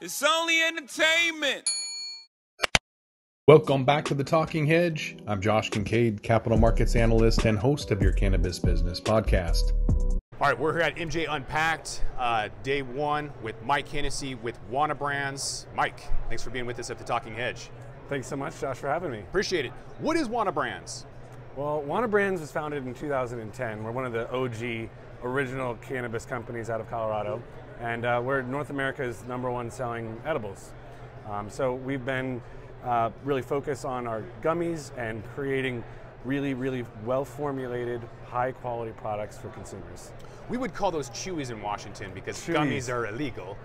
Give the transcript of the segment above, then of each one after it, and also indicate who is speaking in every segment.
Speaker 1: It's only entertainment.
Speaker 2: Welcome back to The Talking Hedge. I'm Josh Kincaid, capital markets analyst and host of your Cannabis Business Podcast.
Speaker 3: All right, we're here at MJ Unpacked, day one with Mike Hennesy with Wana Brands. Mike, thanks for being with us at The Talking Hedge.
Speaker 4: Thanks so much, Josh, for having me.
Speaker 3: Appreciate it. What is Wana Brands?
Speaker 4: Well, Wana Brands was founded in 2010. We're one of the OG original cannabis companies out of Colorado, and we're North America's #1 selling edibles. So we've been really focused on our gummies and creating really well-formulated, high-quality products for consumers.
Speaker 3: We would call those chewies in Washington because
Speaker 4: Chewies.
Speaker 3: gummies are illegal.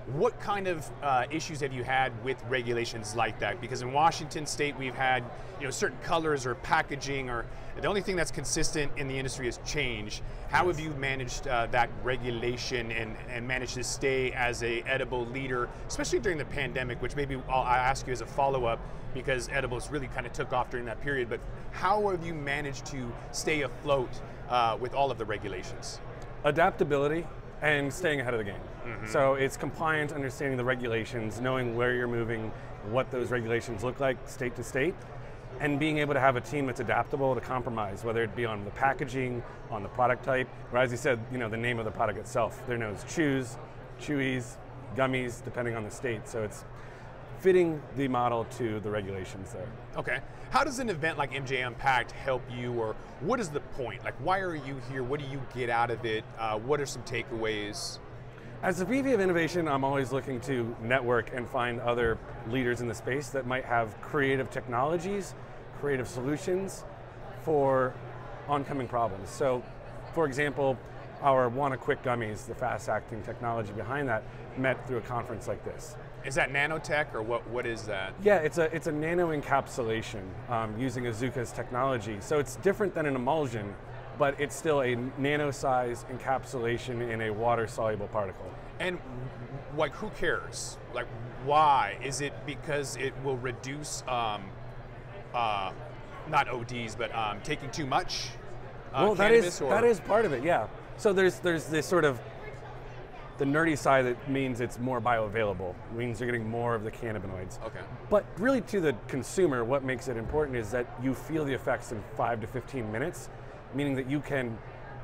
Speaker 3: What kind of issues have you had with regulations like that? Because in Washington State, we've had certain colors or packaging, or the only thing that's consistent in the industry is change. How have you managed that regulation and managed to stay as a edible leader, especially during the pandemic, which maybe I'll ask you as a follow-up, because edibles really kind of took off during that period, but how have you managed to stay afloat with all of the regulations?
Speaker 4: Adaptability and staying ahead of the game. So it's compliance, understanding the regulations, knowing where you're moving, what those regulations look like state to state, and being able to have a team that's adaptable to compromise, whether it be on the packaging, on the product type, or as you said, the name of the product itself. They're known as chews, chewies, gummies, depending on the state. So it's fitting the model to the regulations there.
Speaker 3: Okay. How does an event like MJ Unpacked help you, or what is the point? Like, why are you here? What do you get out of it? What are some takeaways?
Speaker 4: As the VP of Innovation, I'm always looking to network and find other leaders in the space that might have creative technologies, creative solutions for oncoming problems. So, for example, our Wana Quick Gummies, the fast-acting technology behind that, met through a conference like this.
Speaker 3: Is that nanotech, or what is that?
Speaker 4: Yeah, it's a nano encapsulation using Azuka's technology. So it's different than an emulsion, but it's still a nano-size encapsulation in a water-soluble particle.
Speaker 3: And like, who cares? Like, why? Is it because it will reduce, not ODs, but taking too much
Speaker 4: well,
Speaker 3: cannabis?
Speaker 4: that is part of it, yeah. So there's this sort of the nerdy side that means it's more bioavailable, means you're getting more of the cannabinoids.
Speaker 3: Okay.
Speaker 4: But really, to the consumer, what makes it important is that you feel the effects in 5 to 15 minutes, meaning that you can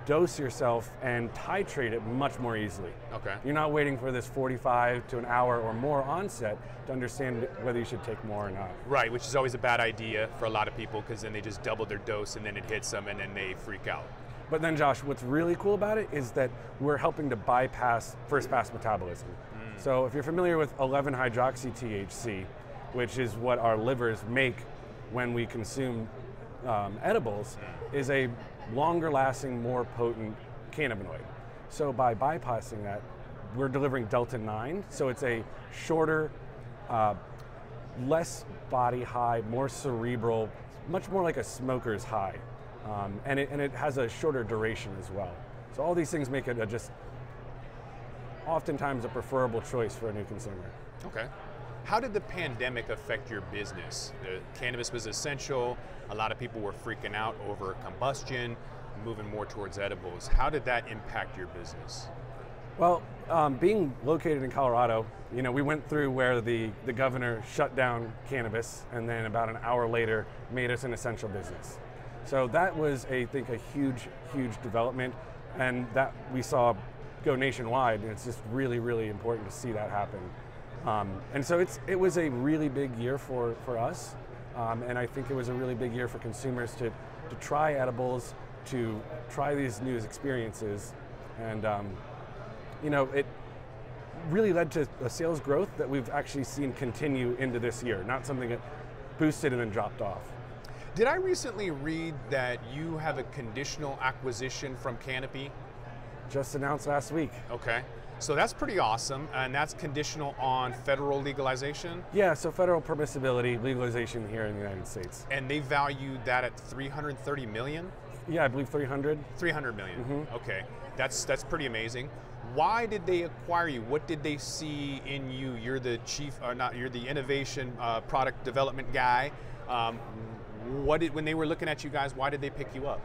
Speaker 4: dose yourself and titrate it much more easily.
Speaker 3: Okay.
Speaker 4: You're not waiting for this 45 to an hour or more onset to understand whether you should take more or not.
Speaker 3: Right, which is always a bad idea for a lot of people, because then they just double their dose and then it hits them and then they freak out.
Speaker 4: But then, Josh, what's really cool about it is that we're helping to bypass first-pass metabolism. So if you're familiar with 11-hydroxy-THC, which is what our livers make when we consume edibles, is a longer-lasting, more potent cannabinoid. So by bypassing that, we're delivering Delta-9, so it's a shorter, less body high, more cerebral, much more like a smoker's high. And it has a shorter duration as well. So all these things make it just oftentimes a preferable choice for a new consumer.
Speaker 3: Okay. How did the pandemic affect your business? The cannabis was essential. A lot of people were freaking out over combustion, moving more towards edibles. How did that impact your business?
Speaker 4: Well, being located in Colorado, we went through where the governor shut down cannabis, and then about an hour later made us an essential business. So that was, I think, a huge development, and that we saw go nationwide, and it's just really important to see that happen. And so it was a really big year for us, and I think it was a really big year for consumers to try edibles, to try these new experiences, and it really led to a sales growth that we've actually seen continue into this year, not something that boosted and then dropped off.
Speaker 3: Did I recently read that you have a conditional acquisition from Canopy?
Speaker 4: Just announced last week.
Speaker 3: Okay. So that's pretty awesome, and that's conditional on federal legalization?
Speaker 4: Yeah, so federal permissibility, legalization here in the United States.
Speaker 3: And they valued that at $330 million?
Speaker 4: Yeah, I believe 300.
Speaker 3: 300 million, okay. That's pretty amazing. Why did they acquire you? What did they see in you? You're the you're the innovation product development guy. When they were looking at you guys, why did they pick you up?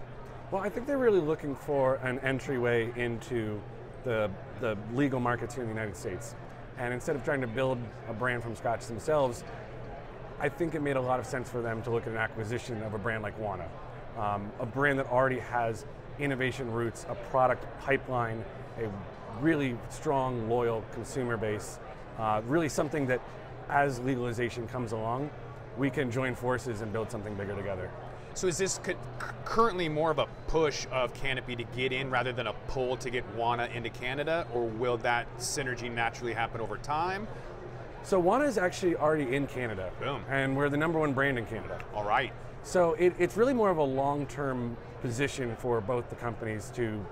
Speaker 4: Well, I think they're really looking for an entryway into the legal markets here in the United States. And instead of trying to build a brand from scratch themselves, I think it made a lot of sense for them to look at an acquisition of a brand like Wana, a brand that already has innovation roots, a product pipeline, a really strong, loyal consumer base, really something that as legalization comes along, we can join forces and build something bigger together.
Speaker 3: So is this currently more of a push of Canopy to get in rather than a pull to get Wana into Canada, or will that synergy naturally happen over time?
Speaker 4: So Wana is actually already in Canada.
Speaker 3: Boom.
Speaker 4: And we're the #1 brand in Canada.
Speaker 3: All right.
Speaker 4: So it's really more of a long-term position for both the companies to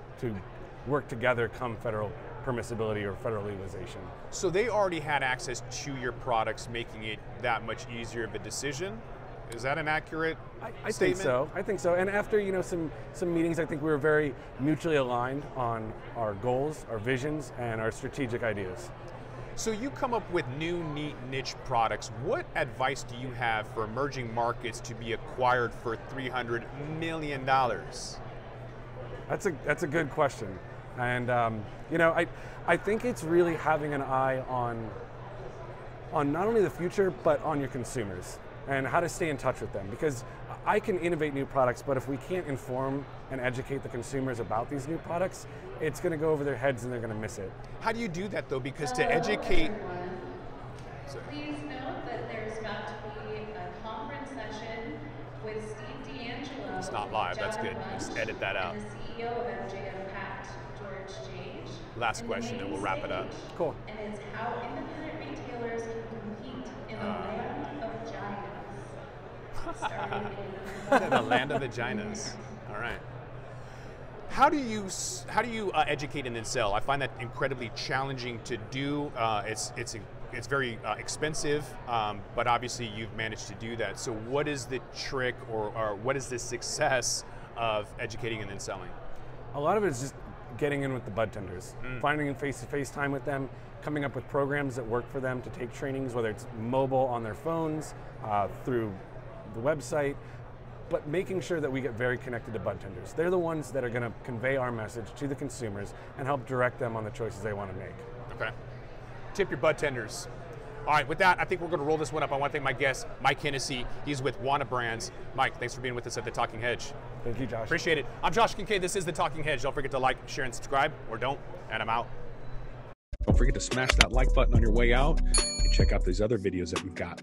Speaker 4: work together come federal permissibility or federal legalization.
Speaker 3: So they already had access to your products, making it that much easier of a decision? Is that an accurate
Speaker 4: I
Speaker 3: statement?
Speaker 4: think so. I think so. And after some meetings, I think we were very mutually aligned on our goals, our visions, and our strategic ideas.
Speaker 3: So you come up with new, neat niche products. What advice do you have for emerging markets to be acquired for $300 million?
Speaker 4: That's a good question. And I think it's really having an eye on not only the future, but on your consumers and how to stay in touch with them. Because I can innovate new products, but if we can't inform and educate the consumers about these new products, it's going to go over their heads and they're going to miss it.
Speaker 3: How do you do that though? Because to educate...
Speaker 5: Please note that there's about to be a conference session with Steve D'Angelo.
Speaker 3: It's not live, that's good. Just edit that out.
Speaker 5: And the CEO of MJF Pact, George Change.
Speaker 3: Last question and we'll wrap it up.
Speaker 4: Cool.
Speaker 5: And it's how independent retailers can compete in a land of giants.
Speaker 3: The land of vaginas. All right. How do you educate and then sell? I find that incredibly challenging to do. It's very expensive, but obviously you've managed to do that. So what is the trick or what is the success of educating and then selling?
Speaker 4: A lot of it is just getting in with the budtenders, finding face-to-face time with them, coming up with programs that work for them to take trainings, whether it's mobile on their phones, through the website, but making sure that we get very connected to budtenders. They're the ones that are going to convey our message to the consumers and help direct them on the choices they want to make.
Speaker 3: Okay. Tip your budtenders. All right, with that, I think we're going to roll this one up. I want to thank my guest, Mike Hennesy. He's with Wana Brands. Mike, thanks for being with us at The Talking Hedge.
Speaker 4: Thank you, Josh.
Speaker 3: Appreciate it. I'm Josh Kincaid. This is The Talking Hedge. Don't forget to like, share, and subscribe, or don't, and I'm out.
Speaker 2: Don't forget to smash that like button on your way out and check out these other videos that we've got.